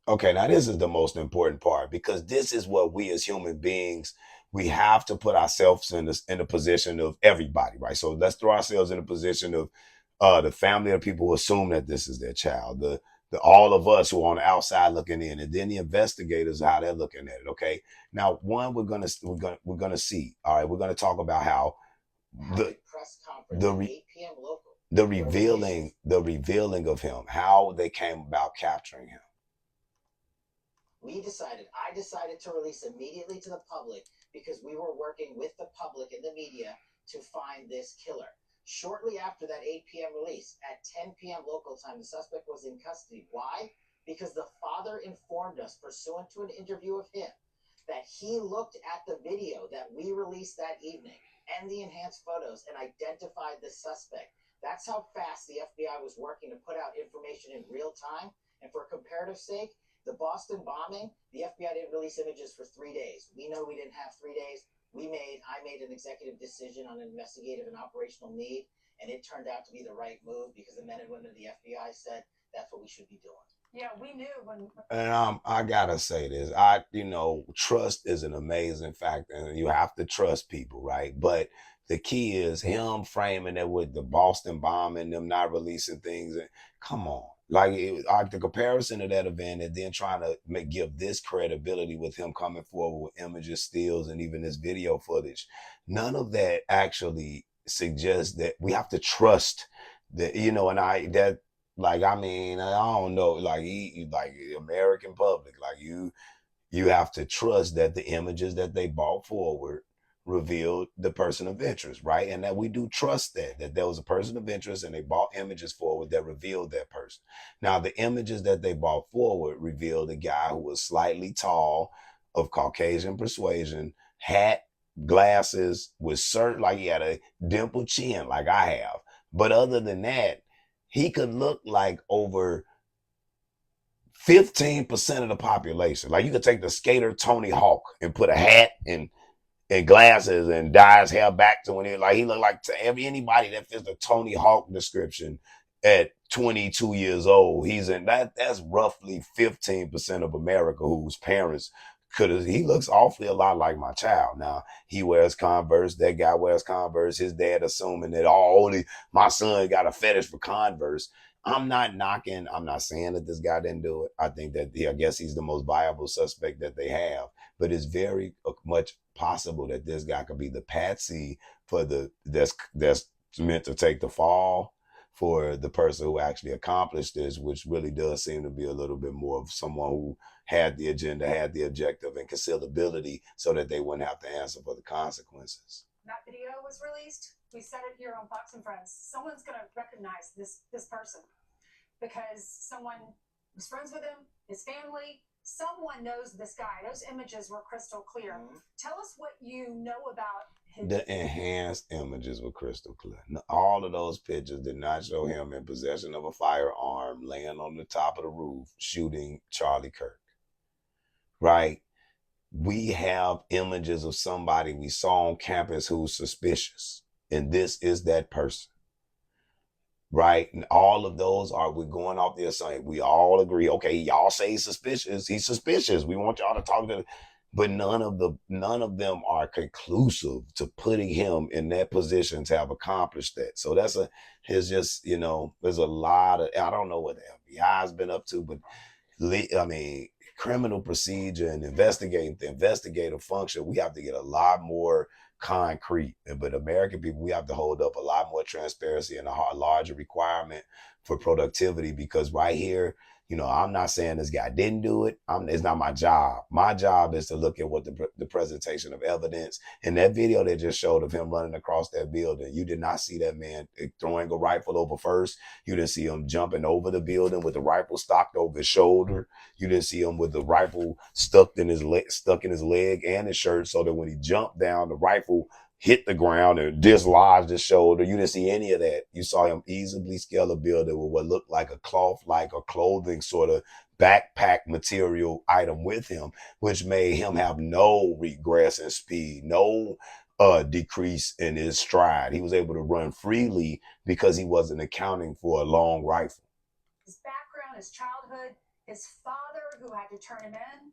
Okay, now this is the most important part because this is what we as human beings we have to put ourselves in the position of everybody, right? So let's throw ourselves in the position of the family of people who assume that this is their child, the all of us who are on the outside looking in, and then the investigators how they're looking at it. Okay, now one we're gonna see. All right, we're gonna talk about how the press conference the re, 8 p.m. local the revealing of him, how they came about capturing him. I decided to release immediately to the public because we were working with the public and the media to find this killer. Shortly after that 8 p.m. release, at 10 p.m. local time, the suspect was in custody. Why? Because the father informed us, pursuant to an interview of him, that he looked at the video that we released that evening and the enhanced photos and identified the suspect. That's how fast the FBI was working to put out information in real time. And for comparative sake, the Boston bombing, the FBI didn't release images for 3 days. We know we didn't have 3 days. I made an executive decision on an investigative and operational need, and it turned out to be the right move because the men and women of the FBI said that's what we should be doing. Yeah, we knew when. And I gotta say this. Trust is an amazing factor, and you have to trust people, right? But the key is him framing it with the Boston bombing, them not releasing things. And come on, like the comparison of that event, and then trying to give this credibility with him coming forward with images, stills, and even this video footage. None of that actually suggests that we have to trust that. And I mean, I don't know, like American public, like you have to trust that the images that they brought forward revealed the person of interest, right? And that we do trust that there was a person of interest and they brought images forward that revealed that person. Now, the images that they brought forward revealed a guy who was slightly tall, of Caucasian persuasion, hat, glasses, with certain, like he had a dimpled chin, like I have. But other than that, he could look like over 15% of the population. Like you could take the skater Tony Hawk and put a hat and glasses and dye his hair back to when he looked like to anybody that fits the Tony Hawk description at 22 years old. He's in that's roughly 15% of America whose parents could have. He looks awfully a lot like my child. Now he wears Converse, that guy wears Converse, his dad assuming that only my son got a fetish for Converse. I'm not knocking, I'm not saying that this guy didn't do it. I think that I guess he's the most viable suspect that they have, but it's very much possible that this guy could be the patsy for that's meant to take the fall for the person who actually accomplished this, which really does seem to be a little bit more of someone who had the agenda, had the objective, and concealability so that they wouldn't have to answer for the consequences. That video was released. We said it here on Fox and Friends. Someone's going to recognize this person because someone was friends with him, his family. Someone knows this guy. Those images were crystal clear. Mm-hmm. Tell us what you know about him. The enhanced images were crystal clear. All of those pictures did not show him in possession of a firearm, laying on the top of the roof, shooting Charlie Kirk. Right? We have images of somebody we saw on campus who's suspicious, and this is that person. Right? And all of those we're going off the assumption. We all agree, okay, y'all say he's suspicious. He's suspicious. We want y'all to talk to, but none of them are conclusive to putting him in that position to have accomplished that. So there's just, there's a lot of, I don't know what the FBI's been up to, but I mean, criminal procedure and the investigative function, we have to get a lot more concrete. But American people, we have to hold up a lot more transparency and a larger requirement for productivity, because right here, I'm not saying this guy didn't do it. It's not my job. My job is to look at what the presentation of evidence. And that video they just showed of him running across that building, you did not see that man throwing a rifle over first. You didn't see him jumping over the building with the rifle stocked over his shoulder. You didn't see him with the rifle stuck in his leg and his shirt, so that when he jumped down, the rifle hit the ground and dislodged his shoulder. You didn't see any of that. You saw him easily scale a building with what looked like a cloth, like a clothing sort of backpack material item with him, which made him have no regress in speed, no decrease in his stride. He was able to run freely because he wasn't accounting for a long rifle. His background, his childhood, his father who had to turn him in.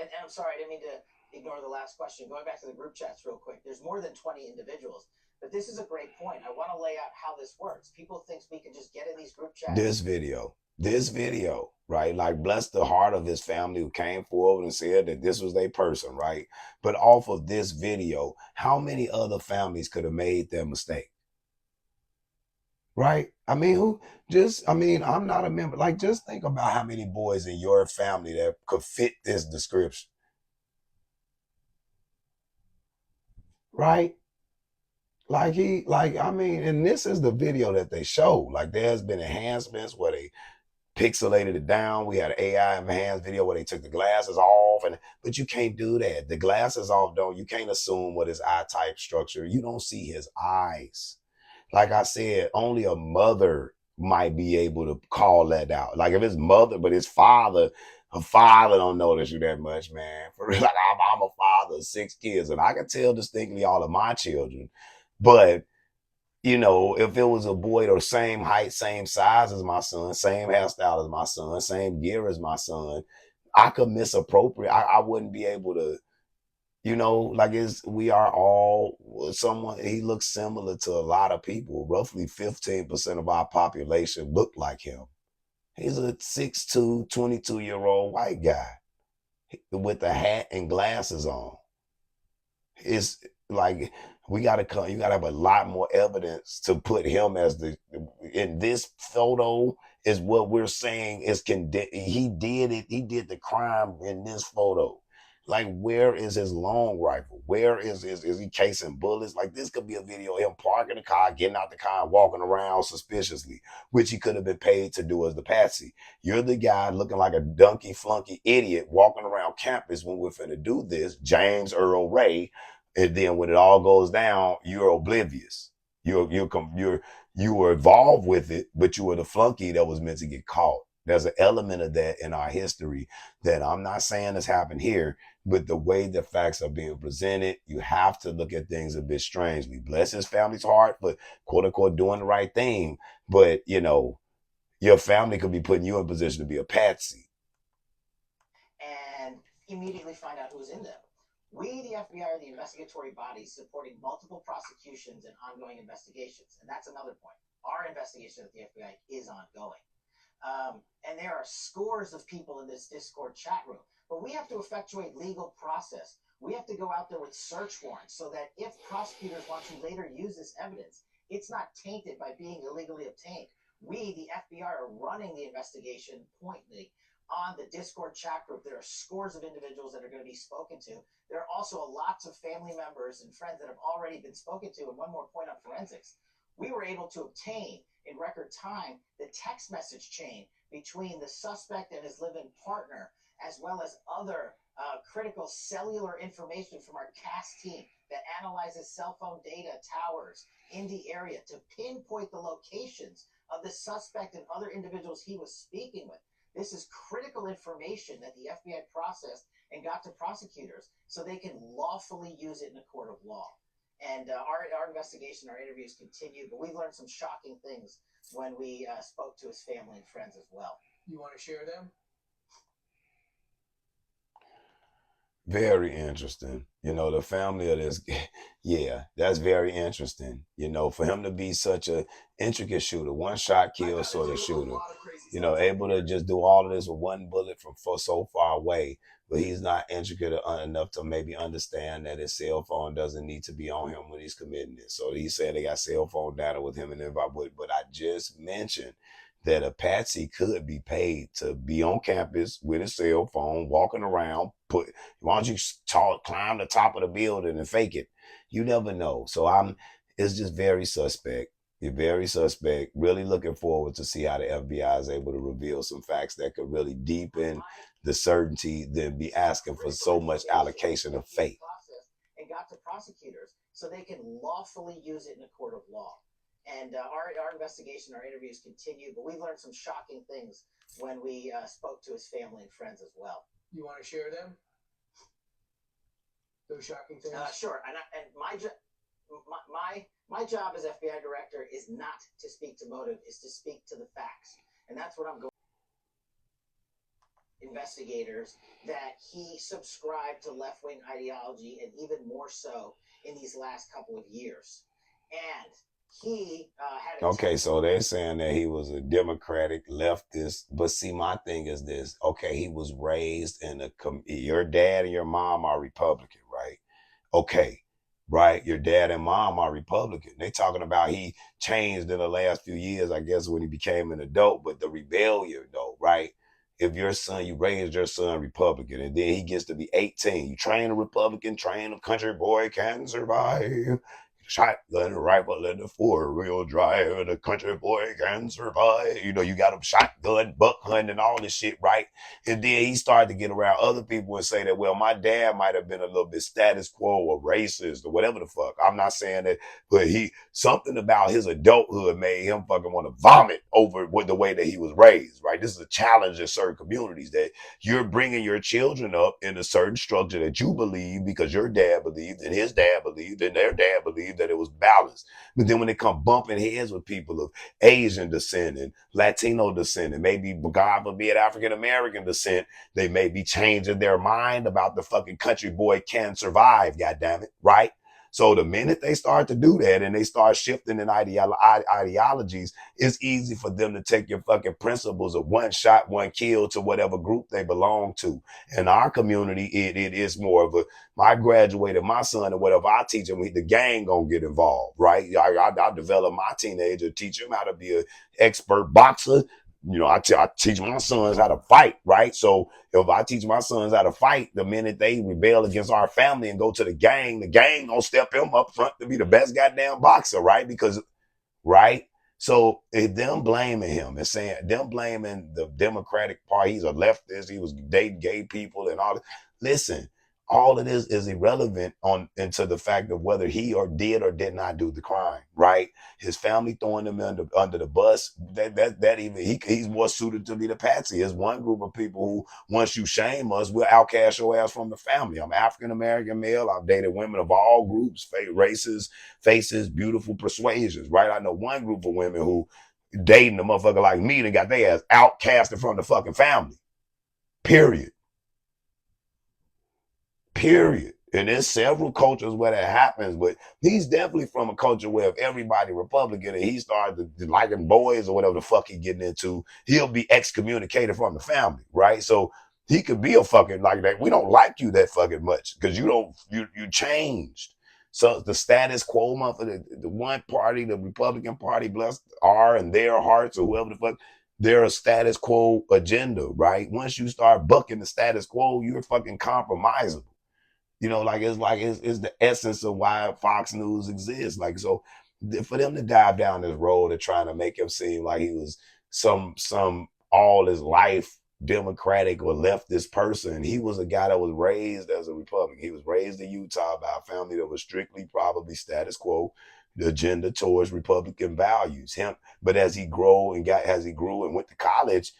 And I'm sorry, I didn't mean to ignore the last question. Going back to the group chats real quick, there's more than 20 individuals. But this is a great point. I want to lay out how this works. People think we can just get in these group chats. This video, right? Like, bless the heart of his family who came forward and said that this was their person, right? But off of this video, how many other families could have made that mistake? Right? I mean, I'm not a member. Like, just think about how many boys in your family that could fit this description. Right? And this is the video that they show. Like, there's been enhancements where they pixelated it down. We had an AI enhanced video where they took the glasses off, but you can't do that. The glasses off, you can't assume what his eye type structure. You don't see his eyes. Like I said, only a mother might be able to call that out. Like, if his mother, but his father, her father don't notice you that much, man. For real, like, I'm a father of 6 kids, and I can tell distinctly all of my children. But if it was a boy the same height, same size as my son, same hairstyle as my son, same gear as my son, I could misappropriate. I wouldn't be able to, like, we are all someone. He looks similar to a lot of people. Roughly 15% of our population look like him. He's a 6'2", 22-year-old white guy with a hat and glasses on. It's like, you gotta have a lot more evidence to put him as in this photo is what we're saying is he did it. He did the crime in this photo. Like, where is his long rifle? Where is he casing bullets? Like, this could be a video of him parking the car, getting out the car, and walking around suspiciously, which he could have been paid to do as the patsy. You're the guy looking like a donkey flunky idiot walking around campus when we're finna do this, James Earl Ray, and then when it all goes down, you're oblivious. You were involved with it, but you were the flunky that was meant to get caught. There's an element of that in our history that I'm not saying has happened here, but the way the facts are being presented, you have to look at things a bit strangely. Bless his family's heart for quote unquote doing the right thing, but your family could be putting you in position to be a patsy. And immediately find out who's in them. We, the FBI, are the investigatory bodies supporting multiple prosecutions and ongoing investigations. And that's another point. Our investigation at the FBI is ongoing. And there are scores of people in this Discord chat room. But we have to effectuate legal process. We have to go out there with search warrants so that if prosecutors want to later use this evidence, it's not tainted by being illegally obtained. We, the FBI, are running the investigation pointedly on the Discord chat group. There are scores of individuals that are going to be spoken to. There are also lots of family members and friends that have already been spoken to. And one more point on forensics. We were able to obtain in record time the text message chain between the suspect and his live-in partner, as well as other critical cellular information from our CAS team that analyzes cell phone data towers in the area to pinpoint the locations of the suspect and other individuals he was speaking with. This is critical information that the FBI processed and got to prosecutors so they can lawfully use it in a court of law. And our investigation, our interviews continue, but we learned some shocking things when we spoke to his family and friends as well. You want to share them? Very interesting. The family of this, yeah, that's very interesting. For him to be such a intricate shooter, one shot kill sort of shooter, able to just do all of this with one bullet from so far away, but he's not intricate enough to maybe understand that his cell phone doesn't need to be on him when he's committing it. So he said they got cell phone data with him and everybody, but I just mentioned that a patsy could be paid to be on campus with his cell phone, walking around, why don't you climb the top of the building and fake it? You never know. So it's just very suspect. You're very suspect. Really looking forward to see how the FBI is able to reveal some facts that could really deepen the certainty than be asking for so much allocation of faith. And got to prosecutors so they can lawfully use it in a court of law. And our investigation, our interviews continue, but we learned some shocking things when we spoke to his family and friends as well. You want to share them? Those shocking things? Sure. And my job as FBI director is not to speak to motive, is to speak to the facts. And that's what I'm going investigators that he subscribed to left-wing ideology, and even more so in these last couple of years. And he had a Okay, so they're saying that he was a Democratic leftist, but see, my thing is this. Okay, he was raised in your dad and your mom are Republican, right? Okay, right? Your dad and mom are Republican. They talking about he changed in the last few years, I guess, when he became an adult, but the rebellion, though, right? If your son, you raised your son Republican, and then he gets to be 18, you train a Republican, train a country boy can survive. Shotgun, rifle, and a four-wheel drive, and a country boy can survive. You know, you got him shotgun, buck hunting, and all this shit, right? And then he started to get around other people and say that, well, my dad might have been a little bit status quo or racist or whatever the fuck. I'm not saying that, but something about his adulthood made him fucking want to vomit over with the way that he was raised, right? This is a challenge in certain communities that you're bringing your children up in a certain structure that you believe because your dad believed and his dad believed and their dad believed that it was balanced. But then when they come bumping heads with people of Asian descent and Latino descent and maybe, God forbid, African American descent, they may be changing their mind about the fucking country boy can survive, goddammit, right? So the minute they start to do that and they start shifting in ideologies, it's easy for them to take your fucking principles of one shot, one kill to whatever group they belong to. In our community, it is more of a, I graduated my son and whatever I teach him, the gang gonna get involved, right? I develop my teenager, teach him how to be an expert boxer. You know, I teach my sons how to fight, right? So if I teach my sons how to fight, the minute they rebel against our family and go to the gang gonna step him up front to be the best goddamn boxer, right? Because, right? So if them blaming him and saying, them blaming the Democratic Party, he's a leftist, he was dating gay people and all that. Listen, all of this is irrelevant into the fact of whether he or did or did not do the crime, right? His family throwing him under the bus, that even he's more suited to be the patsy. There's one group of people who, once you shame us, we'll outcast your ass from the family. I'm African American male. I've dated women of all groups, races, faces, beautiful persuasions, right? I know one group of women who dating a motherfucker like me and got their ass outcasted from the fucking family. Period. Period. And there's several cultures where that happens, but he's definitely from a culture where if everybody Republican and he started liking boys or whatever the fuck he getting into, he'll be excommunicated from the family, right? So he could be a fucking like that. We don't like you that fucking much because you changed. So the status quo, the one party, the Republican Party, bless our and their hearts or whoever the fuck, they're a status quo agenda, right? Once you start bucking the status quo, you're fucking compromisable. You know, it's the essence of why Fox News exists. Like, so for them to dive down this road of trying to make him seem like he was some all his life Democratic or leftist person, he was a guy that was raised as a Republican. He was raised in Utah by a family that was strictly probably status quo, the agenda towards Republican values. But as he grew and went to college,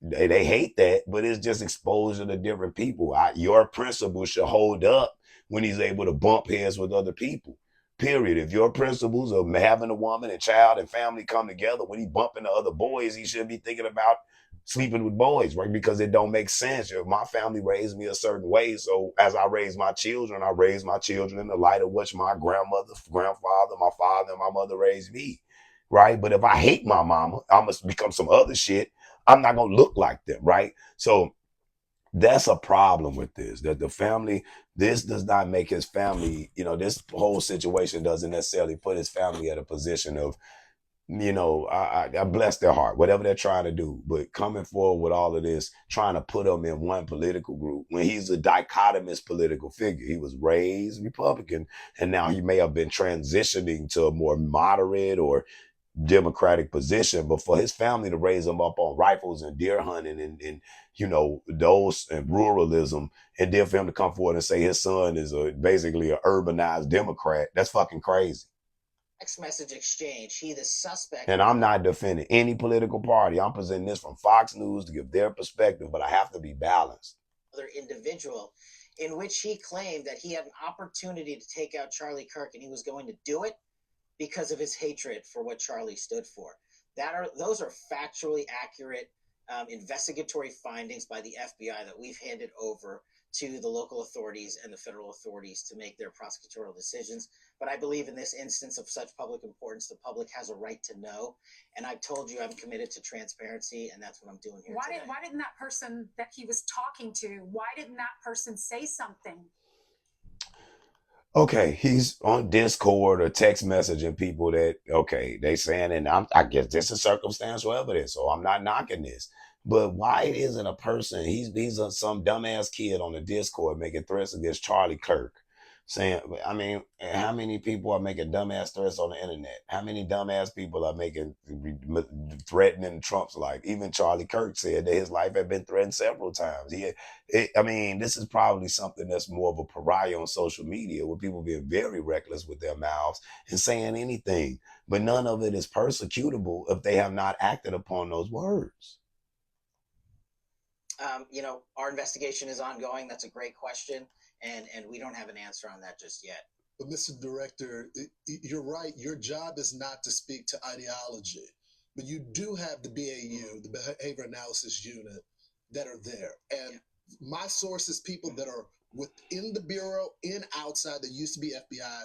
they hate that, but it's just exposure to different people. Your principles should hold up when he's able to bump heads with other people. Period. If your principles of having a woman and child and family come together, when he bump into other boys, he should be thinking about sleeping with boys, right? Because it don't make sense. My family raised me a certain way. So as I raise my children in the light of which my grandmother, grandfather, my father, and my mother raised me. Right. But if I hate my mama, I must become some other shit. I'm not going to look like them, right? So that's a problem with this, that the family, this does not make his family, this whole situation doesn't necessarily put his family at a position of, I bless their heart, whatever they're trying to do. But coming forward with all of this, trying to put him in one political group when he's a dichotomous political figure. He was raised Republican, and now he may have been transitioning to a more moderate or Democratic position, but for his family to raise him up on rifles and deer hunting and those and ruralism, and then for him to come forward and say his son is basically an urbanized Democrat, that's fucking crazy. Text message exchange. He, the suspect. And I'm not defending any political party. I'm presenting this from Fox News to give their perspective, but I have to be balanced. Other individual in which he claimed that he had an opportunity to take out Charlie Kirk and he was going to do it because of his hatred for what Charlie stood for. Those are factually accurate investigatory findings by the FBI that we've handed over to the local authorities and the federal authorities to make their prosecutorial decisions. But I believe in this instance of such public importance, the public has a right to know. And I've told you I'm committed to transparency, and that's what I'm doing here today. Why didn't that person that he was talking to, why didn't that person say something? Okay, he's on Discord or text messaging people that, okay, they saying, and I guess this is circumstantial evidence, so I'm not knocking this. But why isn't a person, he's some dumbass kid on the Discord making threats against Charlie Kirk, saying, I mean, how many people are making dumbass threats on the internet? How many dumbass people are making, threatening Trump's life? Even Charlie Kirk said that his life had been threatened several times. I mean, this is probably something that's more of a pariah on social media, where people being very reckless with their mouths and saying anything, but none of it is persecutable if they have not acted upon those words. Our investigation is ongoing. That's a great question, and we don't have an answer on that just yet. But Mr. Director, you're right. Your job is not to speak to ideology, but you do have the BAU, the Behavior Analysis Unit, that are there. And my sources, people that are within the Bureau and outside that used to be FBI,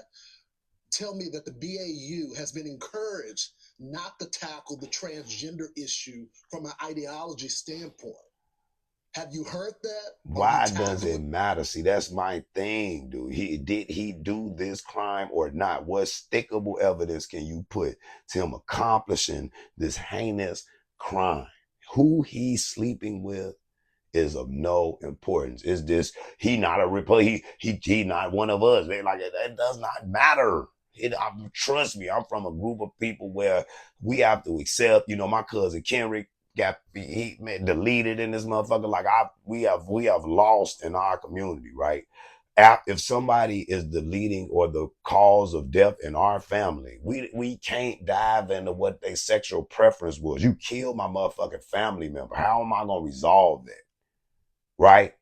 tell me that the BAU has been encouraged not to tackle the transgender issue from an ideology standpoint. Have you heard that? Why does it matter? See, that's my thing, dude. Did he do this crime or not? What stickable evidence can you put to him accomplishing this heinous crime? Who he's sleeping with is of no importance. Is this he not a he not one of us? They like that does not matter. Trust me, I'm from a group of people where we have to accept. My cousin Kenrick got deleted in this motherfucker. Like we have lost in our community, right? If somebody is deleting or the cause of death in our family, we can't dive into what their sexual preference was. You killed my motherfucking family member. How am I gonna resolve that? Right?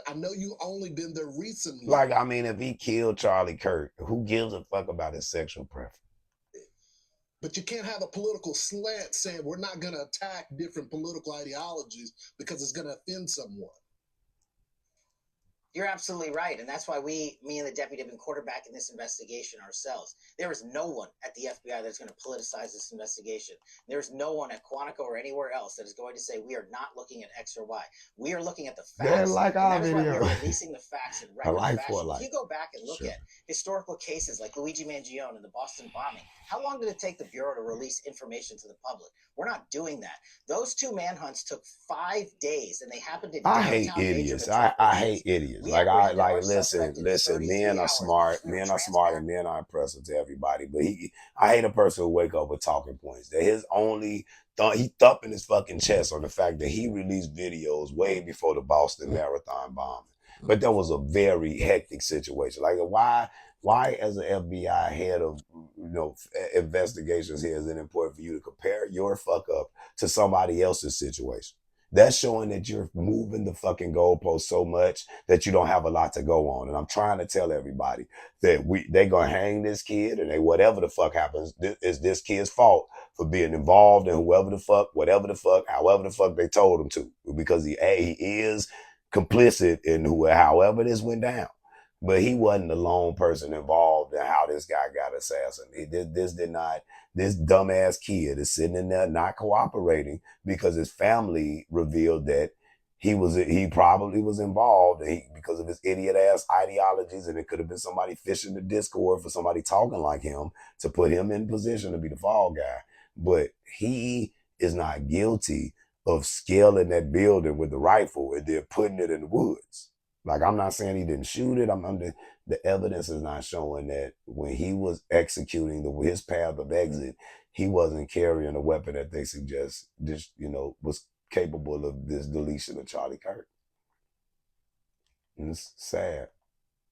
I know you only been there recently. Like, I mean, if he killed Charlie Kirk, who gives a fuck about his sexual preference? But you can't have a political slant saying we're not going to attack different political ideologies because it's going to offend someone. You're absolutely right. And that's why me and the deputy have been quarterbacking this investigation ourselves. There is no one at the FBI that's going to politicize this investigation. There's no one at Quantico or anywhere else that is going to say we are not looking at X or Y. We are looking at the facts. They're like our video. We're releasing the facts in record fashion. If you go back and look at historical cases like Luigi Mangione and the Boston bombing, how long did it take the Bureau to release information to the public? We're not doing that. Those two manhunts took 5 days, and they happened to. I hate idiots. I hate idiots. Listen, men are smart, and men are impressive to everybody. But I hate a person who wake up with talking points. That his only he thumping his fucking chest on the fact that he released videos way before the Boston Marathon bombing. But that was a very hectic situation. Like why as an FBI head of investigations here is it important for you to compare your fuck up to somebody else's situation? That's showing that you're moving the fucking goalpost so much that you don't have a lot to go on. And I'm trying to tell everybody that they're going to hang this kid, and whatever the fuck happens is this kid's fault for being involved in whatever the fuck, however the fuck they told him to. Because he is complicit in however this went down. But he wasn't the lone person involved in how this guy got assassinated. This dumbass kid is sitting in there not cooperating because his family revealed that he probably was involved because of his idiot ass ideologies, and it could have been somebody fishing the Discord for somebody talking like him to put him in position to be the fall guy. But he is not guilty of scaling that building with the rifle and then putting it in the woods. Like, I'm not saying he didn't shoot it. The evidence is not showing that when he was executing his path of exit, he wasn't carrying a weapon that they suggest was capable of this deletion of Charlie Kirk. And it's sad.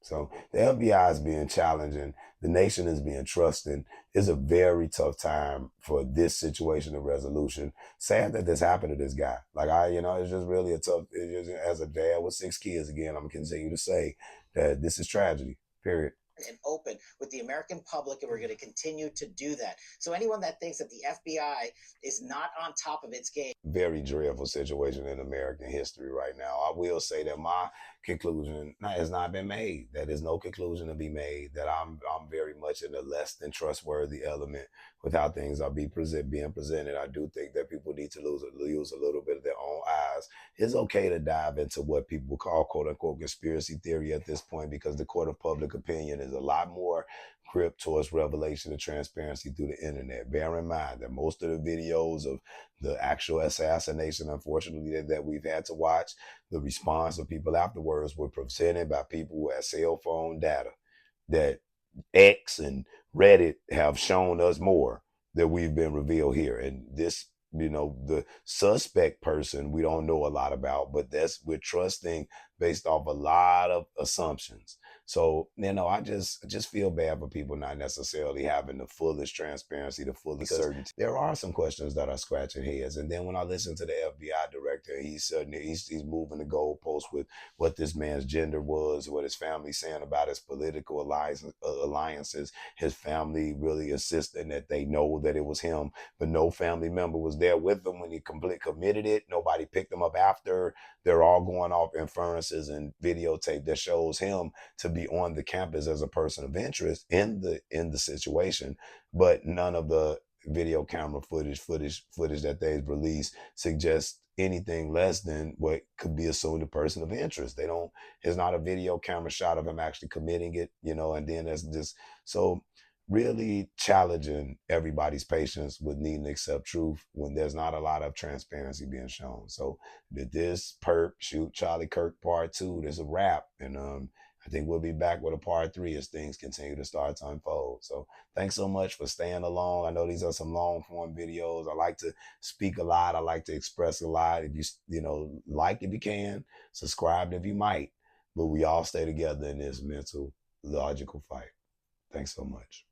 So the FBI is being challenging. The nation is being trusting. It's a very tough time for this situation of resolution. Sad that this happened to this guy. Like it's just really as a dad with 6 kids, again, I'm going to continue to say that this is tragedy, period. and open with the American public, and we're going to continue to do that. So anyone that thinks that the FBI is not on top of its game. Very dreadful situation in American history right now. I will say that my conclusion has not been made. That there's no conclusion to be made. That I'm very much in the less than trustworthy element with how things are being presented. I do think that people need to use a little bit of their own eyes. It's okay to dive into what people call quote unquote conspiracy theory at this point, because the court of public opinion is a lot more grip towards revelation and transparency through the internet. Bear in mind that most of the videos of the actual assassination, unfortunately, that we've had to watch, the response of people afterwards were presented by people who had cell phone data. That X and Reddit have shown us more that we've been revealed here. And this, the suspect person we don't know a lot about, but we're trusting based off a lot of assumptions. So, I just feel bad for people not necessarily having the fullest transparency, the fullest certainty. There are some questions that are scratching heads. And then when I listen to the FBI director, he's moving the goalposts with what this man's gender was, what his family's saying about his political alliances, his family really insisting that they know that it was him, but no family member was there with him when he committed it. Nobody picked him up after. They're all going off inferences and videotape that shows him to be on the campus as a person of interest in the situation, but none of the video camera footage that they've released suggests anything less than what could be assumed a person of interest. It's not a video camera shot of him actually committing it, and then there's this. So really challenging everybody's patience with needing to accept truth when there's not a lot of transparency being shown. So did this PERP shoot Charlie Kirk part 2? There's a wrap, and I think we'll be back with a part 3 as things continue to start to unfold. So thanks so much for staying along. I know these are some long form videos. I like to speak a lot. I like to express a lot. If if you can, subscribe if you might, but we all stay together in this mental, logical fight. Thanks so much.